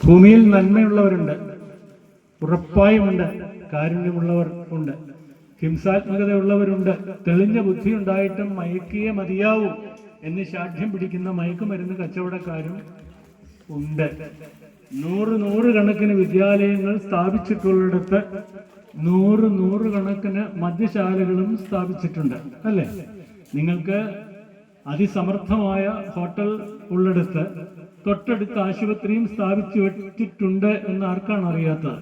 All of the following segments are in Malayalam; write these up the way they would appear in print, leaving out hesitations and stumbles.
ഭൂമിയിൽ നന്മയുള്ളവരുണ്ട്, ഉറപ്പായുമുണ്ട്. കാരുണ്യമുള്ളവർ ഉണ്ട്, ഹിംസാത്മകതയുള്ളവരുണ്ട്. തെളിഞ്ഞ ബുദ്ധി ഉണ്ടായിട്ടും മയക്കിയേ മതിയാവൂ എന്ന് ശാഠ്യം പിടിക്കുന്ന മയക്കുമരുന്ന് കച്ചവടക്കാരും ഉണ്ട്. നൂറുകണക്കിന് വിദ്യാലയങ്ങൾ സ്ഥാപിച്ചിട്ടുള്ളിടത്ത് നൂറുകണക്കിന് മദ്യശാലകളും സ്ഥാപിച്ചിട്ടുണ്ട്, അല്ലേ? നിങ്ങൾക്ക് അതിസമർത്ഥമായ ഹോട്ടൽ ഉള്ളിടത്ത് തൊട്ടടുത്ത് ആശുപത്രിയും സ്ഥാപിച്ചു വെച്ചിട്ടുണ്ട് എന്ന് ആർക്കാണ് അറിയാത്തത്?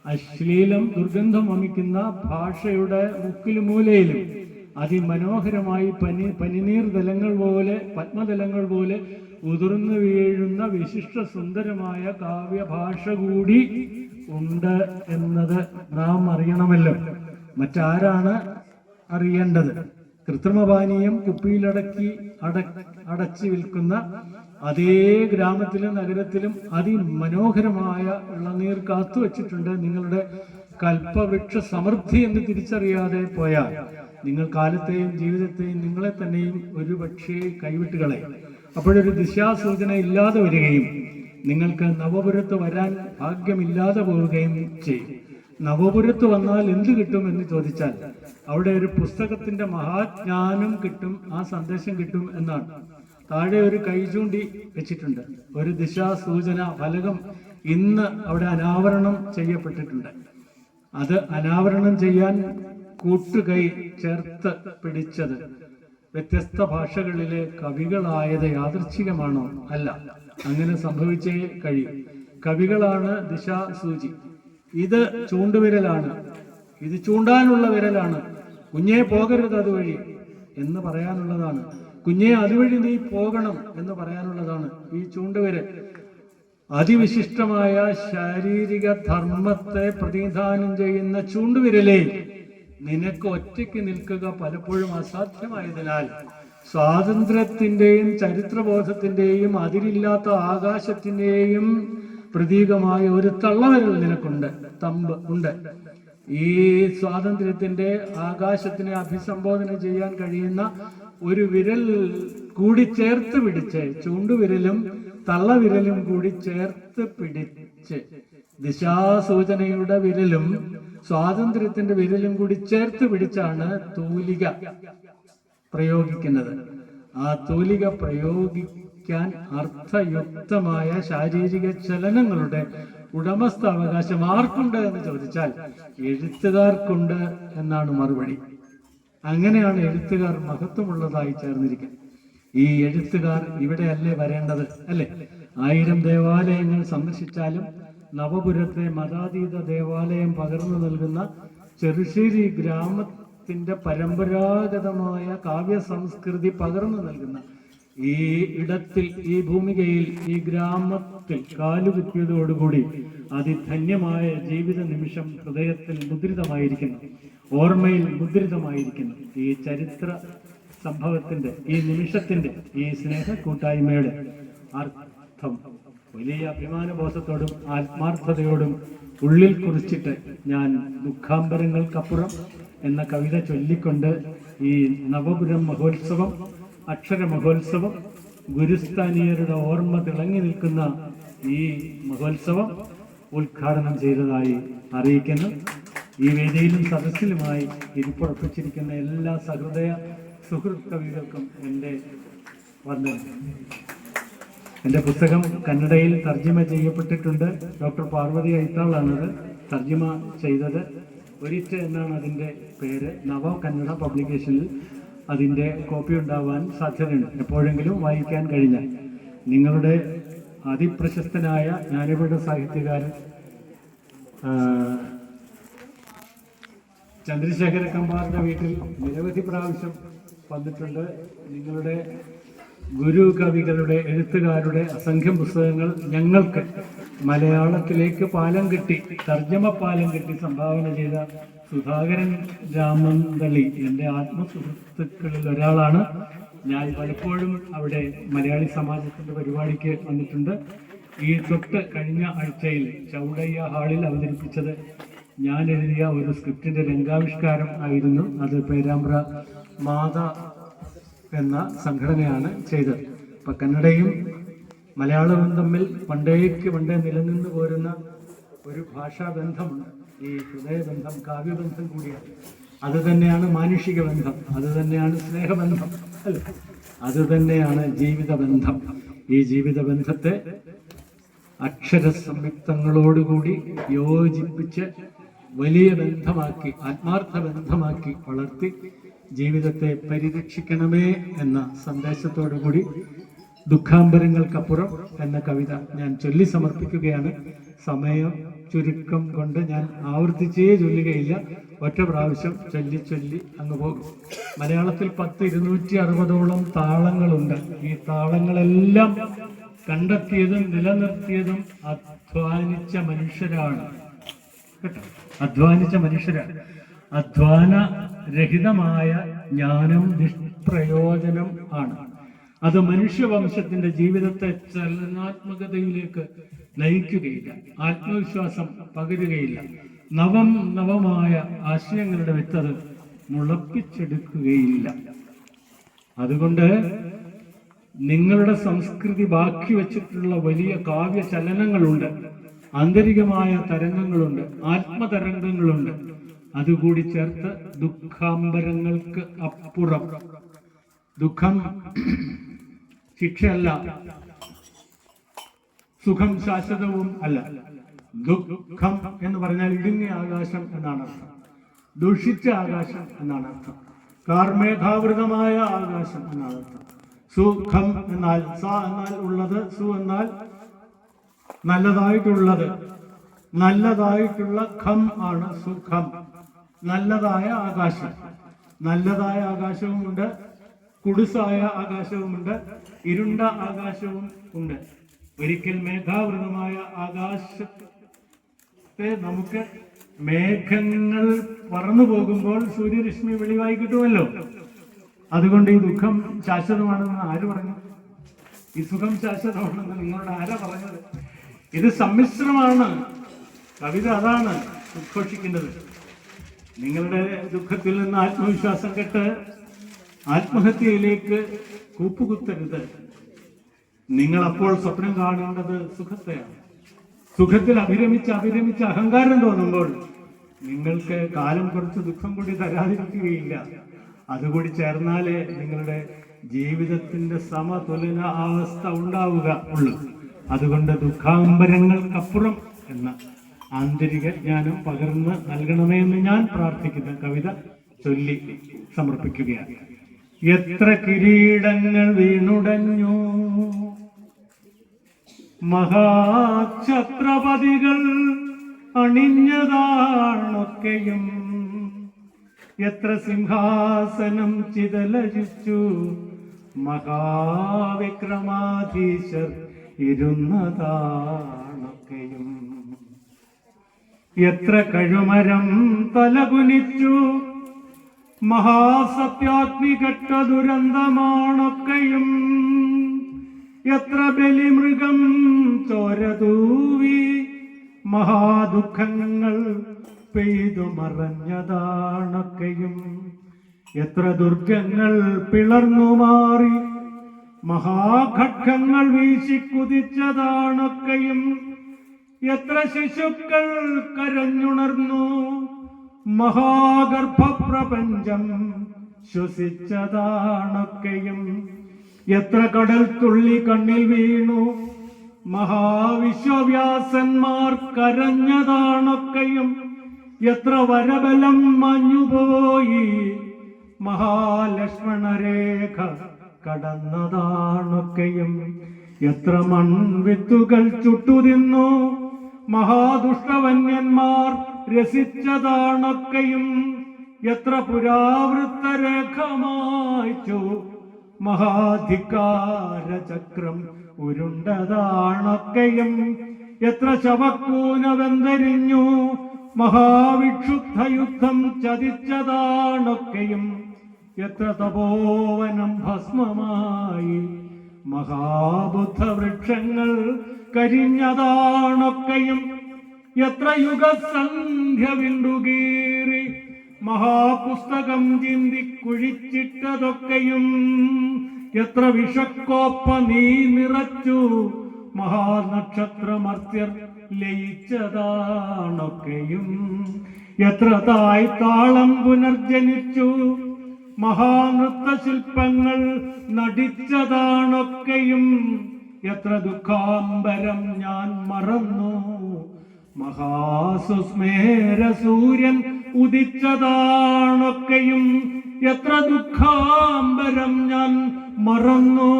അശ്ലീലം, ദുർഗന്ധം വമിക്കുന്ന ഭാഷയുടെ മുക്കിലും മൂലയിലും അതിമനോഹരമായി പനിനീർ തലങ്ങൾ പോലെ, പത്മതലങ്ങൾ പോലെ ഉതിർന്നു വീഴുന്ന വിശിഷ്ട സുന്ദരമായ കാവ്യഭാഷ കൂടി ഉണ്ട് എന്നത് നാം അറിയണമല്ലോ. മറ്റാരാണ് അറിയേണ്ടത്? കൃത്രിമപാനീയം കുപ്പിയിലടക്കി അടച്ചു വിൽക്കുന്ന അതേ ഗ്രാമത്തിലും നഗരത്തിലും അതിമനോഹരമായ ഇളനീർ കാത്തുവച്ചിട്ടുണ്ട്. നിങ്ങളുടെ കൽപ്പവൃക്ഷ സമൃദ്ധി എന്ന് തിരിച്ചറിയാതെ പോയാൽ നിങ്ങൾ കാലത്തെയും ജീവിതത്തെയും നിങ്ങളെ തന്നെയും ഒരു പക്ഷേ കൈവിട്ടുകളെ. അപ്പോഴൊരു ദിശാസൂചന ഇല്ലാതെ വരികയും നിങ്ങൾക്ക് നവപുരത്ത് വരാൻ ഭാഗ്യമില്ലാതെ പോവുകയും ചെയ്യും. നവപുരത്ത് വന്നാൽ എന്ത് കിട്ടും എന്ന് ചോദിച്ചാൽ അവിടെ ഒരു പുസ്തകത്തിന്റെ മഹാജ്ഞാനം കിട്ടും, ആ സന്ദേശം കിട്ടും എന്നാണ്. താഴെ ഒരു കൈചൂണ്ടി വെച്ചിട്ടുണ്ട്, ഒരു ദിശാസൂചന ഫലകം ഇന്ന് അവിടെ അനാവരണം ചെയ്യപ്പെട്ടിട്ടുണ്ട്. അത് അനാവരണം ചെയ്യാൻ കൂട്ടുകൈ ചേർത്ത് പിടിച്ചത് വ്യത്യസ്ത ഭാഷകളിലെ കവികളായത് യാദൃച്ഛികമാണോ? അല്ല, അങ്ങനെ സംഭവിച്ചേ കഴിയും. കവികളാണ് ദിശാസൂചി. ഇത് ചൂണ്ടുവിരലാണ്, ഇത് ചൂണ്ടാനുള്ള വിരലാണ്. കുഞ്ഞേ പോകരുത് അതുവഴി എന്ന് പറയാനുള്ളതാണ്. കുഞ്ഞേ അതുവഴി നീ പോകണം എന്ന് പറയാനുള്ളതാണ് ഈ ചൂണ്ടുവിരൽ. അതിവിശിഷ്ടമായ ശാരീരിക ധർമ്മത്തെ പ്രതിനിധാനം ചെയ്യുന്ന ചൂണ്ടുവിരലേ, നിനക്ക് ഒറ്റയ്ക്ക് നിൽക്കുക പലപ്പോഴും അസാധ്യമായതിനാൽ സ്വാതന്ത്ര്യത്തിന്റെയും ചരിത്രബോധത്തിന്റെയും അതിരില്ലാത്ത ആകാശത്തിന്റെയും പ്രതീകമായ ഒരു തള്ളവിരൽ നിനക്കുണ്ട്, തമ്പ് ഉണ്ട്. ഈ സ്വാതന്ത്ര്യത്തിന്റെ ആകാശത്തിനെ അഭിസംബോധന ചെയ്യാൻ കഴിയുന്ന ഒരു വിരൽ കൂടി ചേർത്ത് പിടിച്ച്, ചൂണ്ടുവിരലും തള്ളവിരലും കൂടി ചേർത്ത് പിടിച്ച്, ദിശാസൂചനയുടെ വിരലും സ്വാതന്ത്ര്യത്തിന്റെ വിരലും കൂടി ചേർത്ത് പിടിച്ചാണ് തൂലിക പ്രയോഗിക്കുന്നത്. ആ തൂലിക പ്രയോഗിക്കാൻ അർത്ഥയുക്തമായ ശാരീരിക ചലനങ്ങളുടെ ഉടമസ്ഥാവകാശം ആർക്കുണ്ട് എന്ന് ചോദിച്ചാൽ എഴുത്തുകാർക്കുണ്ട് എന്നാണ് മറുപടി. അങ്ങനെയാണ് എഴുത്തുകാർ മഹത്വമുള്ളതായി ചേർന്നിരിക്കുന്നത്. ഈ എഴുത്തുകാർ ഇവിടെയല്ലേ വരേണ്ടത്, അല്ലേ? 1000 ദേവാലയങ്ങൾ സന്ദർശിച്ചാലും നവപുരത്തെ മതാതീത ദേവാലയം പകർന്നു നൽകുന്ന ചെറുശ്ശേരി ഗ്രാമത്തിന്റെ പരമ്പരാഗതമായ കാവ്യ സംസ്കൃതി പകർന്നു നൽകുന്ന ഈ ഇടത്തിൽ, ഈ ഭൂമികയിൽ, ഈ ഗ്രാമത്തിൽ കാലുകുത്തിയതോടുകൂടി അതിധന്യമായ ജീവിത നിമിഷം ഹൃദയത്തിൽ മുദ്രിതമായിരിക്കുന്നു, ഓർമ്മയിൽ മുദ്രിതമായിരിക്കുന്നു. ഈ ചരിത്ര സംഭവത്തിന്റെ, ഈ നിമിഷത്തിന്റെ, ഈ സ്നേഹ കൂട്ടായ്മയുടെ അർത്ഥം വലിയ അഭിമാനബോധത്തോടും ആത്മാർത്ഥതയോടും ഉള്ളിൽ കുറിച്ചിട്ട് ഞാൻ ദുഃഖാംബരങ്ങൾക്കപ്പുറം എന്ന കവിത ചൊല്ലിക്കൊണ്ട് ഈ നവപുരം മഹോത്സവം, അക്ഷര മഹോത്സവം, ഗുരുസ്ഥാനീയരുടെ ഓർമ്മ തിളങ്ങി നിൽക്കുന്ന ഈ മഹോത്സവം ഉദ്ഘാടനം ചെയ്തതായി അറിയിക്കുന്നു. ഈ വേദിയിലും സദസ്സിലുമായി ഇരിപ്പുറപ്പിച്ചിരിക്കുന്ന എല്ലാ സഹൃദയ സുഹൃത്ത് കവികൾക്കും എൻ്റെ വന്ദനം. എൻ്റെ പുസ്തകം കന്നഡയിൽ തർജ്ജിമ ചെയ്യപ്പെട്ടിട്ടുണ്ട്. ഡോക്ടർ പാർവതി ഐത്താളാണത് തർജ്ജിമ ചെയ്തത്. ഒരിറ്റ് എന്നാണ് അതിൻ്റെ പേര്. നവ കന്നഡ പബ്ലിക്കേഷനിൽ അതിൻ്റെ കോപ്പി ഉണ്ടാവാൻ സാധ്യതയുണ്ട്, എപ്പോഴെങ്കിലും വായിക്കാൻ കഴിഞ്ഞാൽ. നിങ്ങളുടെ അതിപ്രശസ്തനായ ജ്ഞാനപീഠ സാഹിത്യകാരൻ ചന്ദ്രശേഖര കമ്പാറിൻ്റെ വീട്ടിൽ നിരവധി പ്രാവശ്യം വന്നിട്ടുണ്ട്. നിങ്ങളുടെ ഗുരു കവികളുടെ, എഴുത്തുകാരുടെ അസംഖ്യം പുസ്തകങ്ങൾ ഞങ്ങൾക്ക് മലയാളത്തിലേക്ക് പാലം കെട്ടി, തർജ്ജമ പാലം കെട്ടി സംഭാവന ചെയ്ത സുധാകരൻ രാമന്തളി എൻ്റെ ആത്മസുഹൃത്തുക്കളിൽ ഒരാളാണ്. ഞാൻ പലപ്പോഴും അവിടെ മലയാളി സമാജത്തിൻ്റെ പരിപാടിക്ക് വന്നിട്ടുണ്ട്. ഈ തൊട്ട് കഴിഞ്ഞ ആഴ്ചയിൽ ചൗഡയ്യ ഹാളിൽ അവതരിപ്പിച്ചത് ഞാൻ എഴുതിയ ഒരു സ്ക്രിപ്റ്റിൻ്റെ രംഗാവിഷ്കാരം ആയിരുന്നു. അത് പേരാമ്പ്ര മാത എന്ന സംഘടനയാണ് ചെയ്തത്. അപ്പം കന്നഡയും മലയാളവും തമ്മിൽ പണ്ടേ നിലനിന്ന് പോരുന്ന ഒരു ഭാഷാബന്ധമുണ്ട്. ഈ ഹൃദയബന്ധം കാവ്യബന്ധം കൂടിയാണ്. അത് തന്നെയാണ് മാനുഷിക ബന്ധം, അത് തന്നെയാണ് സ്നേഹബന്ധം, അല്ല, അത് തന്നെയാണ് ജീവിതബന്ധം. ഈ ജീവിതബന്ധത്തെ അക്ഷരസംയുക്തങ്ങളോടുകൂടി യോജിപ്പിച്ച് വലിയ ബന്ധമാക്കി, ആത്മാർത്ഥ ബന്ധമാക്കി വളർത്തി ജീവിതത്തെ പരിരക്ഷിക്കണമേ എന്ന സന്ദേശത്തോടുകൂടി ദുഃഖാംബരങ്ങൾക്കപ്പുറം എന്ന കവിത ഞാൻ ചൊല്ലി സമർപ്പിക്കുകയാണ്. സമയം ചുരുക്കം കൊണ്ട് ഞാൻ ആവർത്തിച്ചേ ചൊല്ലുകയില്ല, ഒറ്റ പ്രാവശ്യം ചൊല്ലി അങ്ങ് പോകും. മലയാളത്തിൽ 260ഓളം താളങ്ങളുണ്ട്. ഈ താളങ്ങളെല്ലാം കണ്ടെത്തിയതും നിലനിർത്തിയതും അധ്വാനിച്ച മനുഷ്യരാണ് കേട്ടോ. അധ്വാനിച്ച മനുഷ്യരാണ്. അധ്വാനരഹിതമായ ജ്ഞാനം നിഷ്പ്രയോജനം ആണ്. അത് മനുഷ്യവംശത്തിന്റെ ജീവിതത്തെ ചലനാത്മകതയിലേക്ക് നയിക്കുകയില്ല, ആത്മവിശ്വാസം പകരുകയില്ല, നവമായ ആശയങ്ങളുടെ വിത്തത് മുളപ്പിച്ചെടുക്കുകയില്ല. അതുകൊണ്ട് നിങ്ങളുടെ സംസ്കൃതി ബാക്കി വച്ചിട്ടുള്ള വലിയ കാവ്യ ചലനങ്ങളുണ്ട്, ആന്തരികമായ തരംഗങ്ങളുണ്ട്, ആത്മതരംഗങ്ങളുണ്ട്. അതുകൂടി ചേർത്ത് ദുഃഖാംബരങ്ങൾക്ക് അപ്പുറം, ദുഃഖം ശിക്ഷയല്ല, സുഖം ശാശ്വതവും അല്ല. ദുഃഖം എന്ന് പറഞ്ഞാൽ ഇടുങ്ങിയ ആകാശം എന്നാണ് അർത്ഥം, ദുഷിച്ച ആകാശം എന്നാണ് അർത്ഥം, കാർമേഘാവൃതമായ ആകാശം എന്നാണ് അർത്ഥം. സുഖം എന്നാൽ സ എന്നാൽ ഉള്ളത്, സു എന്നാൽ നല്ലതായിട്ടുള്ളത്, നല്ലതായിട്ടുള്ള ഖം ആണ് സുഖം. നല്ലതായ ആകാശം, നല്ലതായ ആകാശവുമുണ്ട്, കുടുസായ ആകാശവുമുണ്ട്, ഇരുണ്ട ആകാശവും ഉണ്ട്. ഒരിക്കൽ മേഘാവൃതമായ ആകാശത്തെ നമുക്ക് മേഘങ്ങൾ പറന്നു പോകുമ്പോൾ സൂര്യരശ്മി വെളിവായി കിട്ടുമല്ലോ. അതുകൊണ്ട് ഈ ദുഃഖം ശാശ്വതമാണെന്ന് ആര് പറഞ്ഞു? ഈ സുഖം ശാശ്വതമാണെന്ന് നിങ്ങളോട് ആരാ പറഞ്ഞത്? ഇത് സമ്മിശ്രമാണ്. കവിത അതാണ് ഉദ്ഘോഷിക്കുന്നത്. നിങ്ങളുടെ ദുഃഖത്തിൽ നിന്ന് ആത്മവിശ്വാസം കെട്ട് ആത്മഹത്യയിലേക്ക് കൂപ്പുകുത്തരുത്. നിങ്ങൾ അപ്പോൾ സ്വപ്നം കാണേണ്ടത് സുഖത്തെയാണ്. സുഖത്തിൽ അഭിരമിച്ച് അഹങ്കാരം തോന്നുമ്പോൾ നിങ്ങൾക്ക് കാലം കുറച്ച് ദുഃഖം കൂടി തരാതിരിക്കുകയില്ല. അതുകൂടി ചേർന്നാലേ നിങ്ങളുടെ ജീവിതത്തിന്റെ സമതുലന അവസ്ഥ ഉണ്ടാവുക ഉള്ളൂ. അതുകൊണ്ട് ദുഃഖാംബരങ്ങൾക്കപ്പുറം എന്ന ആന്തരിക ജ്ഞാനം പകർന്ന് നൽകണമെന്ന് ഞാൻ പ്രാർത്ഥിക്കുന്ന കവിത ചൊല്ലി സമർപ്പിക്കുകയാണ്. എത്ര കിരീടങ്ങൾ വീണുടഞ്ഞു, മഹാഛത്രപതികൾ അണിഞ്ഞതാണൊക്കെയും, എത്ര സിംഹാസനം ചിതലരിച്ചു, മഹാവിക്രമാധീശർ ഇരുന്നതാണൊക്കെയും, എത്ര കഴുമരം തലകുനിച്ചു, മഹാസത്യാഗ്നിഘട്ട ദുരന്തമാണൊക്കെയും, എത്ര ബലിമൃഗം ചോരതൂവി, മഹാദുഃഖങ്ങൾ പെയ്തു മറഞ്ഞതാണൊക്കെയും, എത്ര ദുർഗങ്ങൾ പിളർന്നു മാറി, മഹാഖഡ്ഗങ്ങൾ വീശിക്കുതിച്ചതാണൊക്കെയും, എത്ര ശിശുക്കൾ കരഞ്ഞുണർന്നു, മഹാഗർഭപ്രപഞ്ചം ശ്വസിച്ചതാണൊക്കെയും, എത്ര കടൽ തുള്ളി കണ്ണിൽ വീണു, മഹാവിശ്വവ്യാസന്മാർ കരഞ്ഞതാണൊക്കെയും, എത്ര വരബലം മഞ്ഞുപോയി, മഹാലക്ഷ്മണരേഖ കടന്നതാണൊക്കെയും, എത്ര മൺവിത്തുകൾ ചുട്ടുതിന്നു, മഹാദുഷ്ടവന്യന്മാർ രസിച്ചതാണൊക്കെയും, എത്ര പുരാവൃത്തരേഖ മായ്ച്ചു, മഹാധികാരചക്രം ഉരുണ്ടതാണൊക്കെയും, എത്ര ശവക്കൂനവെന്തരിഞ്ഞു, മഹാവിക്ഷുബ്ധയുദ്ധം ചതിച്ചതാണൊക്കെയും, എത്ര തപോവനം ഭസ്മമായി, മഹാബുദ്ധവൃക്ഷങ്ങൾ കരിഞ്ഞതാണൊക്കെയും, എത്ര യുഗസന്ധ്യ വിണ്ടുകീറി, മഹാപുസ്തകം ചിന്തി കുഴിച്ചിട്ടതൊക്കെയും, എത്ര വിഷക്കോപ്പ നീ നിറച്ചു, മഹാനക്ഷത്രമർത്യർ ലയിച്ചതാണൊക്കെയും. എത്ര തായ് താളം പുനർജനിച്ചു മഹാനൃത്തശില്പങ്ങൾ നടിച്ചതാണൊക്കെയും. എത്ര ദുഃഖാംബരം ഞാൻ മറന്നു മഹാസുസ്മേര സൂര്യൻ ഉദിച്ചതാണൊക്കെയും. എത്ര ദുഃഖാംബരം ഞാൻ മറന്നു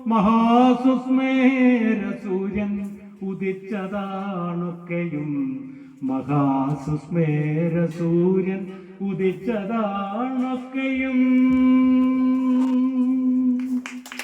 മഹാസുസ്മേര സൂര്യൻ ഉദിച്ചതാണൊക്കെയും. മഹാസുസ്മേര സൂര്യൻ ഉദിച്ചതാണൊക്കെയും.